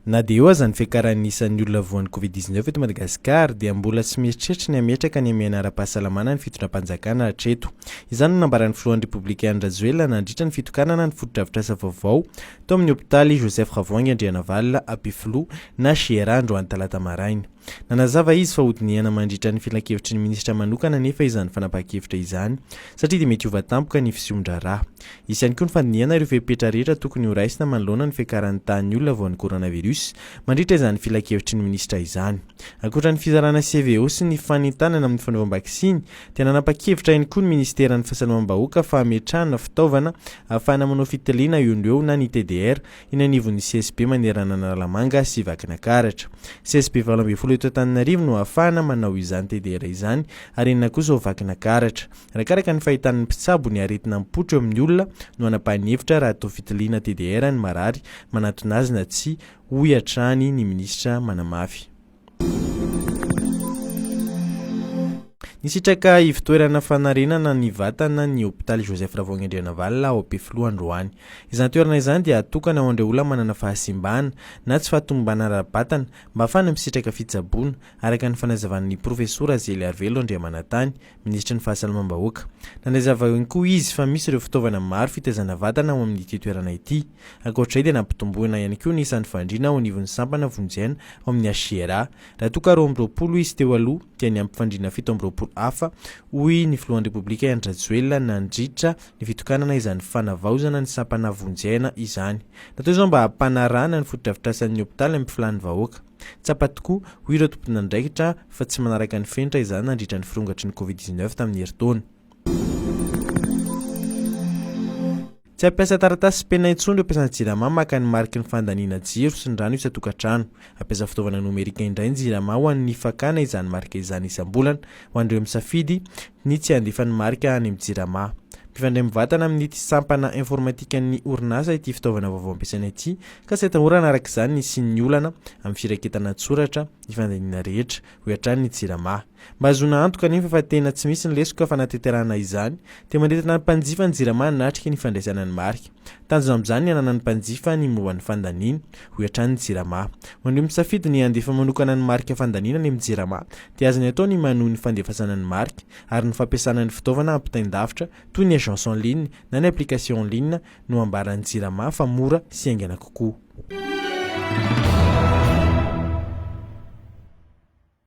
Na dia eo aza ny fiakaran'isan'ny olona voan'ny Covid-19 eto Madagasikara dia mbola tsy mieritreritra ny hametraka ny hamehana ara-pahasalamana ny fitondram-panjakana hatreto. Izany no nambaran'ny filohan'ny Repoblika Rajoelina nandritra ny fitokanana ny fotodrafitrasa vaovao tao amin'ny hopitaly Joseph Ravoangy Andrianavalona Ampefiloha na HJRA androany talata maraina. Nanazava izy fa hodinihana mandritra ny filan-kevitry ny minisitra manokana nefa izany fanapahan-kevitra izany satria dia mety hova tampoka ny fisiomdraraha. Isy ihany koa ny fandaniana ireo fepetra rehetra tokony ho raisina manoloana ny fiakaran'ny tahan'ny olona voan'ny coronavirus mandritra izany filan-kevitry ny minisitra izany. Ankoatra ny fizarana CVO sy ny fanentanana amin'ny fanaovam-bakisiny dia nanapa-kevitra ihany koa ny ministeran'ny fahasalamam-bahoaka fa hametrana fitaovana ahafahana manao fitiliana eo no eo na ny TDR iny anivon'ny CSP manerana analamanga sy vakinankaratra. CSP Vaovao eto Antananarivo no ahafahana manao izany TDR izany ary enina kosa ho vakinankaratra. Arakaraka ny fahitan'ny mpitsabo ny aretina mipotro eo amin'ny olona no anapahany-hevitra raha atao fitiliana TDR ny marary manatona azy na tsy hoy hatrany ny minisitra manamafy. Nisitraka ivitoerana fanarenana ny vatana ny hopitaly Joseph Ravoangy Andrianavalona ao Ampefiloha androany. Izany toerana izany dia atokana ho an'ireo olona manana fahasimbana na tsy fahatombana ara-batana mba ahafahana misitraka fitsaboana araka ny fanazavan'ny profesora Zely Arvelo Andriamanatany, ministra ny fahasalamam-bahoaka. Nanazava ihany koa izy fa misy ireo fitaovana maro fitaizana vatana ao amin'ity toerana ity. Ankoatr'izay dia nampitomboina ihany koa ny isan'ny fandriana ao anivon'ny sampana vonjena ao amin'ny HJRA. Raha toa ka 20 izy teo aloha dia ny ampifandriana 17 hafa hoy ny filohan'ny Repoblika Rajoelina nandritra ny fitokanana izany fanavaozana ny sampana vonjena izany. Natao izao mba hampanarahana ny fotodrafitrasan'ny hopitaly amin'ny filan'ny vahoaka. Tsapa tokoa hoy ireo tompon'andraikitra fa tsy manaraka ny fenitra izany nandritra ny firongatry ny Covid-19 tamin'ny herintaona. Tsy ampiasa taratasy sy penina intsony ireo mpiasana Jirama maka ny mariky ny fandaniana jiro sy ny rano isa-tokantrano. Ampiasa fitaovana nomerika indray ny Jirama ho an'ny fakana izany marika izany isam-bolana ho an'ireo misafidy ny tsy handefa ny marika any amin'ny Jirama. Mifandray mivatana amin'ny sampana informatikan'ny orinasa ity fitaovana vaovao ampiasaina ity ka tsy atahorana araka izany ny sin'ny olana amin'ny firaketana soratra ny fandaniana rehetra ho hatrany ny Jirama. Mba azoana antoka nefa fa tena tsy misy ny lesoka fa nateterana izany dia mandetina ny mpanjifa ny Jirama natrika ny fandraisana ny marika. Tanjona amin'izany ny anana ny mpanjifa ny momba ny fandaniana ho hatrany ny Jirama. Ho an'ireo misafidy ny handefa manokana ny marika fandaniana ny amin'ny Jirama dia azony atao ny manohy ny fandefasana ny marika ary ny fampiasana ny fitaovana ampitain-davitra toy ny agence en ligne na ny application en ligne no ambaran'ny Jirama fa mora sy aingana kokoa.